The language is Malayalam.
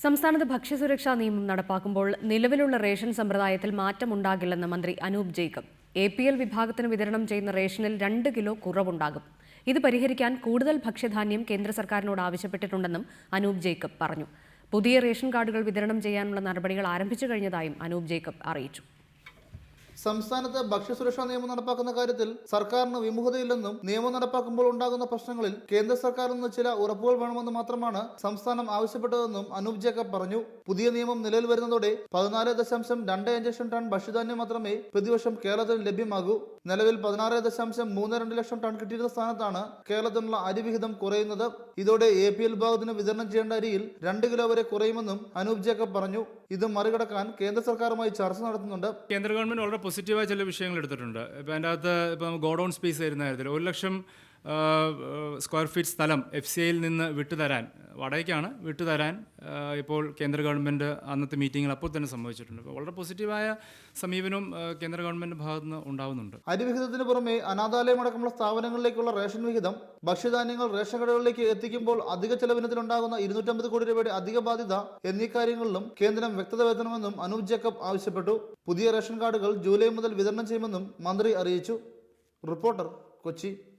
സംസ്ഥാനത്ത് ഭക്ഷ്യസുരക്ഷാ നിയമം നടപ്പാക്കുമ്പോൾ നിലവിലുള്ള റേഷൻ സമ്പ്രദായത്തിൽ മാറ്റമുണ്ടാകില്ലെന്ന് മന്ത്രി അനൂപ് ജേക്കബ്. APL വിഭാഗത്തിന് വിതരണം ചെയ്യുന്ന റേഷനിൽ 2 കിലോ കുറവുണ്ടാകും. ഇത് പരിഹരിക്കാൻ കൂടുതൽ ഭക്ഷ്യധാന്യം കേന്ദ്ര സർക്കാരിനോട് ആവശ്യപ്പെട്ടിട്ടുണ്ടെന്നും അനൂപ് ജേക്കബ് പറഞ്ഞു. പുതിയ റേഷൻ കാർഡുകൾ വിതരണം ചെയ്യാനുള്ള നടപടികൾ ആരംഭിച്ചു കഴിഞ്ഞതായും അനൂപ് ജേക്കബ് അറിയിച്ചു. സംസ്ഥാനത്ത് ഭക്ഷ്യസുരക്ഷാ നിയമം നടപ്പാക്കുന്ന കാര്യത്തിൽ സർക്കാരിന് വിമുഖതയില്ലെന്നും നിയമം നടപ്പാക്കുമ്പോൾ ഉണ്ടാകുന്ന പ്രശ്നങ്ങളിൽ കേന്ദ്ര സർക്കാരിൽ നിന്ന് ചില ഉറപ്പുകൾ വേണമെന്ന് മാത്രമാണ് സംസ്ഥാനം ആവശ്യപ്പെട്ടതെന്നും അനൂപ് ജേക്കബ് പറഞ്ഞു. പുതിയ നിയമം നിലവിൽ വരുന്നതോടെ 14.25 ടൺ ഭക്ഷ്യധാന്യം മാത്രമേ പ്രതിവർഷം കേരളത്തിൽ ലഭ്യമാകൂ. നിലവിൽ 16.32 ലക്ഷം ടൺ കിട്ടിയിരുന്ന സ്ഥാനത്താണ് കേരളത്തിനുള്ള അരി വിഹിതം കുറയുന്നത്. ഇതോടെ APL വിഭാഗത്തിന് വിതരണം ചെയ്യേണ്ട അരിയിൽ 2 കിലോ വരെ കുറയുമെന്നും അനൂപ് ജേക്കബ് പറഞ്ഞു. ഇത് മറികടക്കാൻ കേന്ദ്ര സർക്കാരുമായി ചർച്ച നടത്തുന്നുണ്ട്. കേന്ദ്ര ഗവൺമെന്റ് വളരെ പോസിറ്റീവായ ചില വിഷയങ്ങൾ എടുത്തിട്ടുണ്ട്. ഇപ്പോൾ അതിൻ്റെ അകത്ത് ഇപ്പോൾ ഗോഡൗൺ സ്പേസ് വരുന്ന കാര്യത്തിൽ 1 ലക്ഷം സ്ക്വയർ ഫീറ്റ് സ്ഥലം FCIയിൽ നിന്ന് വിട്ടുതരാൻ, വാടകയ്ക്കാണ് വിട്ടുതരാൻ ഇപ്പോൾ കേന്ദ്ര ഗവൺമെൻറ് അന്നത്തെ മീറ്റിങ്ങിൽ അപ്പോൾ തന്നെ സംഭവിച്ചിട്ടുണ്ട്. അപ്പോൾ വളരെ പോസിറ്റീവായ സമീപനവും കേന്ദ്ര ഗവൺമെൻറ് ഭാഗത്ത് നിന്ന് ഉണ്ടാവുന്നുണ്ട്. അരിവിഹിതത്തിന് പുറമെ അനാഥാലയം അടക്കമുള്ള സ്ഥാപനങ്ങളിലേക്കുള്ള റേഷൻ വിഹിതം, ഭക്ഷ്യധാന്യങ്ങൾ റേഷൻ കടകളിലേക്ക് എത്തിക്കുമ്പോൾ അധിക ചെലവിനത്തിലുണ്ടാകുന്ന 250 കോടി രൂപയുടെ അധിക ബാധ്യത എന്നീ കാര്യങ്ങളിലും കേന്ദ്രം വ്യക്തത വരുത്തണമെന്നും അനൂപ് ജേക്കബ് ആവശ്യപ്പെട്ടു. പുതിയ റേഷൻ കാർഡുകൾ ജൂലൈ മുതൽ വിതരണം ചെയ്യുമെന്നും മന്ത്രി അറിയിച്ചു. റിപ്പോർട്ടർ, കൊച്ചി.